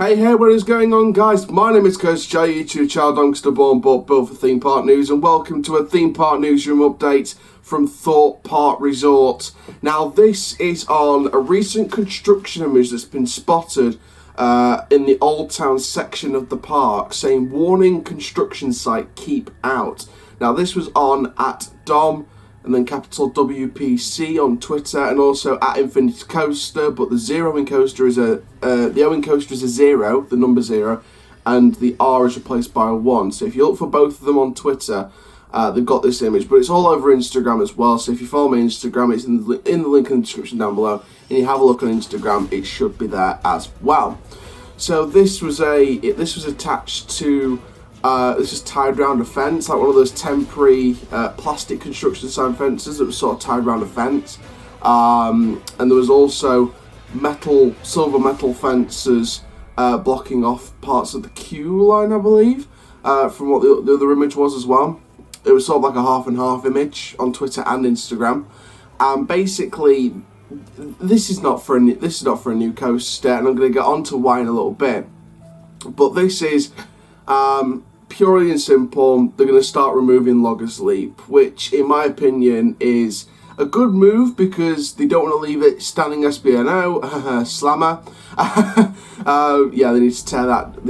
Hey, what is going on, guys? My name is Coach Jay, YouTube child youngster born but built for Theme Park News, and welcome to a Theme Park Newsroom update from Thorpe Park Resort. Now, this is on a recent construction image that's been spotted in the Old Town section of the park, saying, "Warning, construction site, keep out." Now, this was on at Dom and then capital WPC on Twitter, and also at Infinity Coaster, but the zero in coaster is the O in coaster is a 0, the number 0, and the R is replaced by a 1. So if you look for both of them on Twitter, they've got this image, but it's all over Instagram as well. So if you follow me on Instagram, it's in the link in the description down below, and you have a look on Instagram, it should be there as well. So this was attached to. This is tied around a fence, like one of those temporary plastic construction sign fences that was sort of tied around a fence. And there was also silver metal fences blocking off parts of the queue line, I believe, from what the other image was as well. It was sort of like a half and half image on Twitter and Instagram. Basically, this is not for a new coaster, and I'm going to get onto why in a little bit. But this is. Purely and simple, they're going to start removing Loggers Leap, which in my opinion is a good move because they don't want to leave it standing SBNO, slammer. Yeah, they need to tear that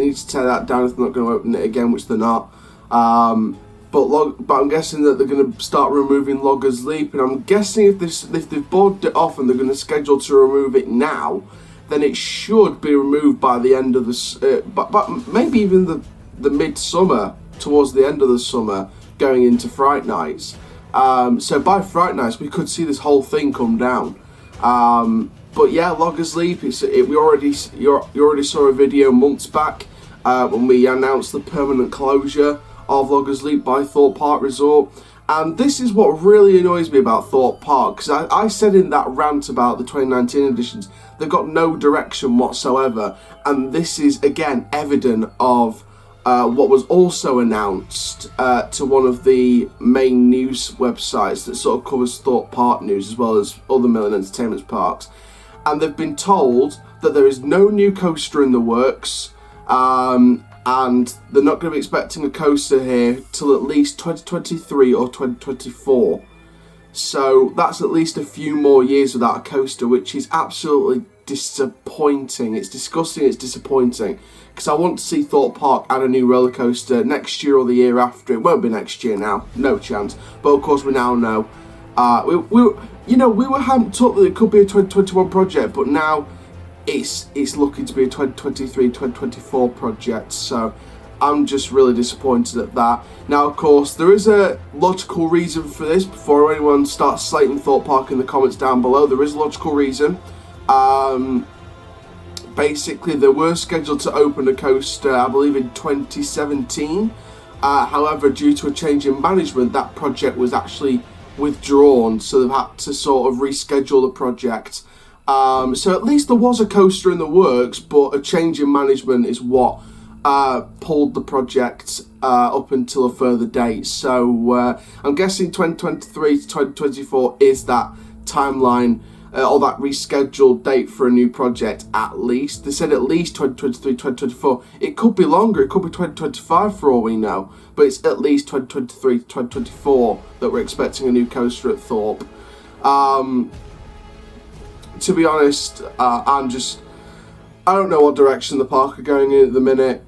down if they're not going to open it again, which they're not. But I'm guessing that they're going to start removing Loggers Leap, and I'm guessing if they've boarded it off and they're going to schedule to remove it now, then it should be removed by the end of the, but maybe even the midsummer, towards the end of the summer, going into Fright Nights. So by Fright Nights, we could see this whole thing come down. But yeah, Loggers Leap. You already saw a video months back when we announced the permanent closure of Loggers Leap by Thorpe Park Resort. And this is what really annoys me about Thorpe Park, because I said in that rant about the 2019 editions, they've got no direction whatsoever. And this is again evident of what was also announced to one of the main news websites that sort of covers Thorpe Park news as well as other Mill & Entertainment parks, and they've been told that there is no new coaster in the works, and they're not going to be expecting a coaster here till at least 2023 or 2024. So that's at least a few more years without a coaster, which is absolutely disappointing. It's disgusting, it's disappointing, because I want to see Thorpe Park add a new roller coaster next year or the year after. It won't be next year now, no chance, but of course we now know. We were taught that it could be a 2021 project, but now it's looking to be a 2023, 2024 project, so I'm just really disappointed at that. Now, of course, there is a logical reason for this. Before anyone starts slating Thorpe Park in the comments down below, there is a logical reason. Basically, they were scheduled to open a coaster, I believe, in 2017. However, due to a change in management, that project was actually withdrawn, so they've had to sort of reschedule the project. So at least there was a coaster in the works, but a change in management is what pulled the project up until a further date. So I'm guessing 2023 to 2024 is that timeline, or that rescheduled date for a new project at least. They said at least 2023, 2024. It could be longer, it could be 2025 for all we know, but it's at least 2023, 2024 that we're expecting a new coaster at Thorpe. To be honest, I don't know what direction the park are going in at the minute.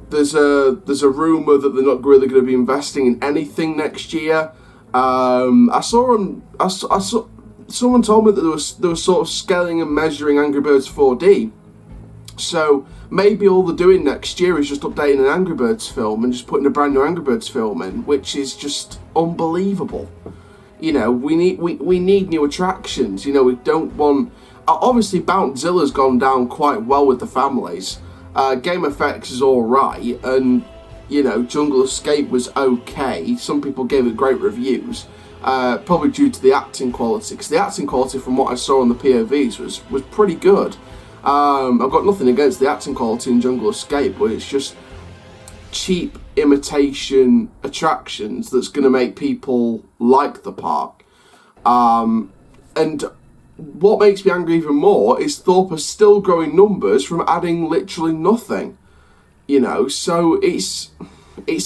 There's a rumour that they're not really going to be investing in anything next year. Someone told me that they were sort of scaling and measuring Angry Birds 4D. So maybe all they're doing next year is just updating an Angry Birds film and just putting a brand new Angry Birds film in, which is just unbelievable. You know, we need new attractions. You know, we don't want. Obviously, Bouncezilla's gone down quite well with the families. Game Effects is all right, and you know, Jungle Escape was okay. Some people gave it great reviews. Probably due to the acting quality, because the acting quality from what I saw on the POVs was pretty good. I've got nothing against the acting quality in Jungle Escape, but it's just cheap imitation attractions that's going to make people like the park. And what makes me angry even more is Thorpe are still growing numbers from adding literally nothing. So it's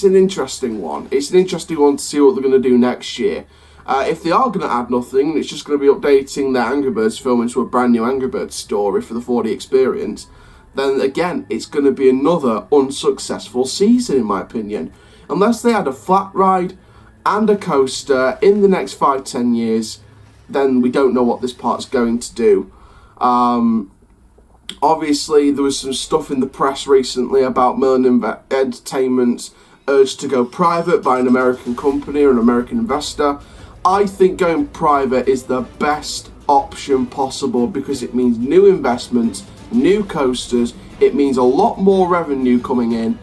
an interesting one. It's an interesting one to see what they're going to do next year. If they are going to add nothing, it's just going to be updating their Angry Birds film into a brand new Angry Birds story for the 4D experience, then again, it's going to be another unsuccessful season, in my opinion. Unless they add a flat ride and a coaster in the next 5-10 years, then we don't know what this park's going to do. Obviously, there was some stuff in the press recently about Merlin Entertainment's urge to go private by an American company or an American investor. I think going private is the best option possible because it means new investments, new coasters, it means a lot more revenue coming in,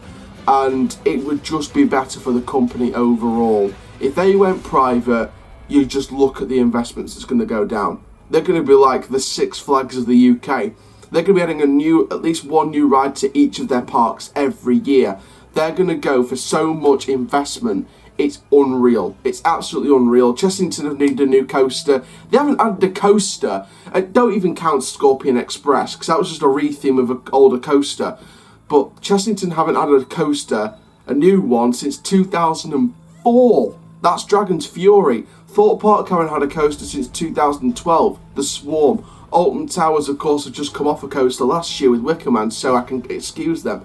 and it would just be better for the company overall. If they went private, you just look at the investments that's going to go down. They're going to be like the Six Flags of the UK. They're going to be adding at least one new ride to each of their parks every year. They're going to go for so much investment. It's unreal. It's absolutely unreal. Chessington have needed a new coaster. They haven't added a coaster. Don't even count Scorpion Express, because that was just a retheme of an older coaster. But Chessington haven't added a coaster, a new one, since 2004. That's Dragon's Fury. Thorpe Park haven't had a coaster since 2012. The Swarm. Alton Towers, of course, have just come off a coaster last year with Wicker Man, so I can excuse them.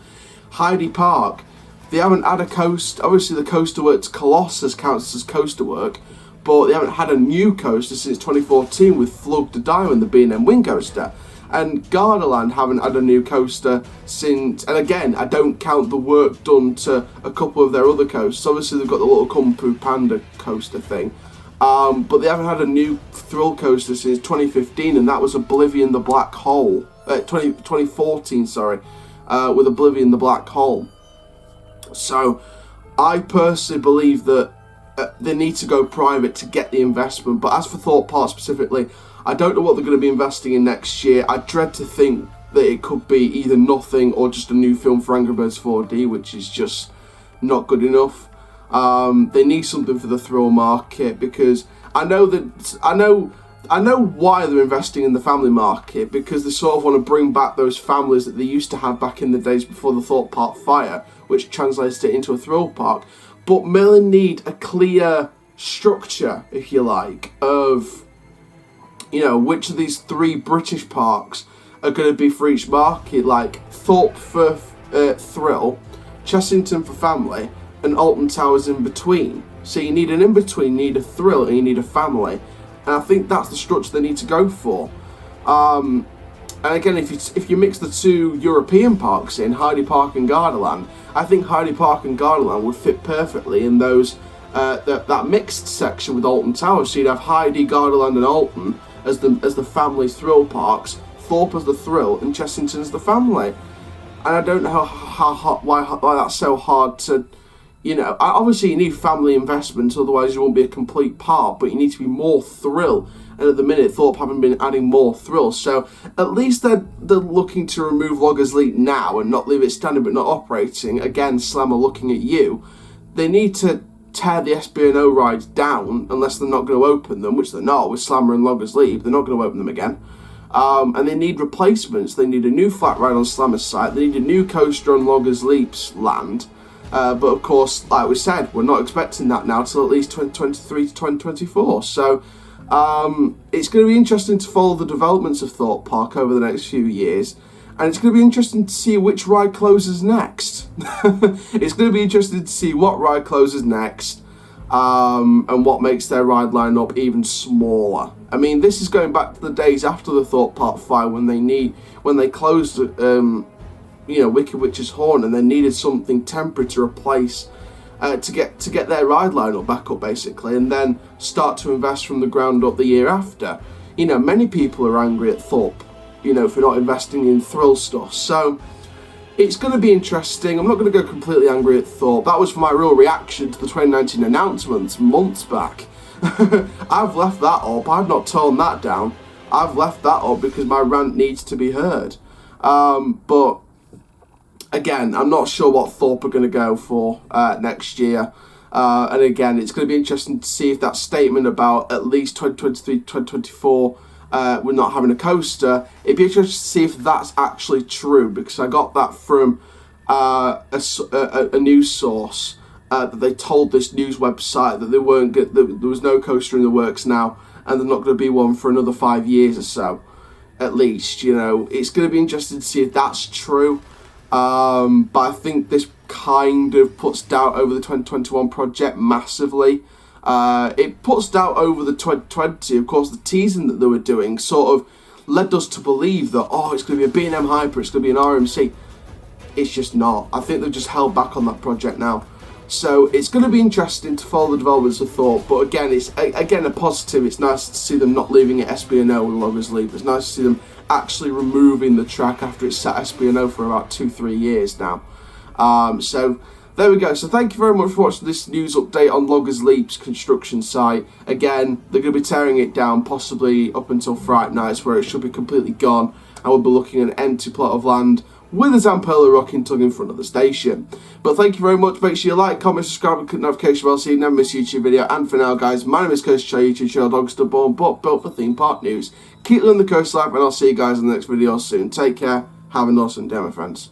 Heidi Park, they haven't had a coaster. Obviously, the Coaster Works Colossus counts as coaster work, but they haven't had a new coaster since 2014 with Flug the Diamond, the B&M Wing coaster. And Gardaland haven't had a new coaster since, and again, I don't count the work done to a couple of their other coasters. Obviously, they've got the little Kung Fu Panda coaster thing. But they haven't had a new thrill coaster since 2015, and that was Oblivion the Black Hole. 2014, sorry, with Oblivion the Black Hole. So, I personally believe that they need to go private to get the investment. But as for Thorpe Park specifically, I don't know what they're going to be investing in next year. I dread to think that it could be either nothing or just a new film for Angry Birds 4D, which is just not good enough. They need something for the thrill market, because I know why they're investing in the family market, because they sort of want to bring back those families that they used to have back in the days before the Thorpe Park fire, which translates it into a thrill park. But Merlin need a clear structure, if you like, of which of these 3 British parks are going to be for each market, like Thorpe for thrill, Chessington for family, and Alton Towers in between. So you need an in-between, you need a thrill, and you need a family. And I think that's the structure they need to go for. And again, if you mix the 2 European parks in, Heidi Park and Gardaland, I think Heidi Park and Gardaland would fit perfectly in those that mixed section with Alton Towers. So you'd have Heidi, Gardaland, and Alton as the family thrill parks, Thorpe as the thrill, and Chessington as the family. And I don't know why that's so hard to. Obviously you need family investment, otherwise you won't be a complete park, but you need to be more thrill. And at the minute, Thorpe haven't been adding more thrill. So at least they're looking to remove Loggers Leap now and not leave it standing but not operating. Again, Slammer looking at you. They need to tear the SB&O rides down unless they're not going to open them, which they're not with Slammer and Loggers Leap. They're not going to open them again. And they need replacements. They need a new flat ride on Slammer's site. They need a new coaster on Loggers Leap's land. But of course, like we said, we're not expecting that now till at least 2023 to 2024. So it's going to be interesting to follow the developments of Thorpe Park over the next few years. And it's going to be interesting to see which ride closes next. It's going to be interesting to see what ride closes next and what makes their ride lineup even smaller. I mean, this is going back to the days after the Thorpe Park fire when they closed Wicked Witch's Horn, and they needed something temporary to replace to get their ride lineup back up, basically, and then start to invest from the ground up the year after. Many people are angry at Thorpe, for not investing in thrill stuff. So it's going to be interesting. I'm not going to go completely angry at Thorpe. That was my real reaction to the 2019 announcements months back. I've left that up. I've not toned that down. I've left that up because my rant needs to be heard. But again, I'm not sure what Thorpe are going to go for next year. And again, it's going to be interesting to see if that statement about at least 2023, 2024 with not having a coaster. It'd be interesting to see if that's actually true, because I got that from a news source that they told this news website that there was no coaster in the works now, and there's not going to be one for another 5 years or so, at least. You know, it's going to be interesting to see if that's true. But I think this kind of puts doubt over the 2021 project massively. It puts doubt over the 2020. Of course, the teasing that they were doing sort of led us to believe that, oh, it's going to be a B&M Hyper, it's going to be an RMC. It's just not. I think they've just held back on that project now. So it's going to be interesting to follow the developments of Thorpe. But again, it's a positive. It's nice to see them not leaving it SB&O with Loggers Leap. It's nice to see them actually removing the track after it's sat SB&O for about 2-3 years now. So there we go. So thank you very much for watching this news update on Loggers Leap's construction site. Again, they're going to be tearing it down possibly up until Friday nights, where it should be completely gone, and we'll be looking at an empty plot of land with a Zamperla rocking tongue in front of the station. But thank you very much. Make sure you like, comment, subscribe, and click the notification bell so you never miss a YouTube video. And for now, guys, my name is Coach Joe, YouTube channel Dogster Born, but built for Theme Park News. Keep living the coast life, and I'll see you guys in the next video soon. Take care. Have an awesome day, my friends.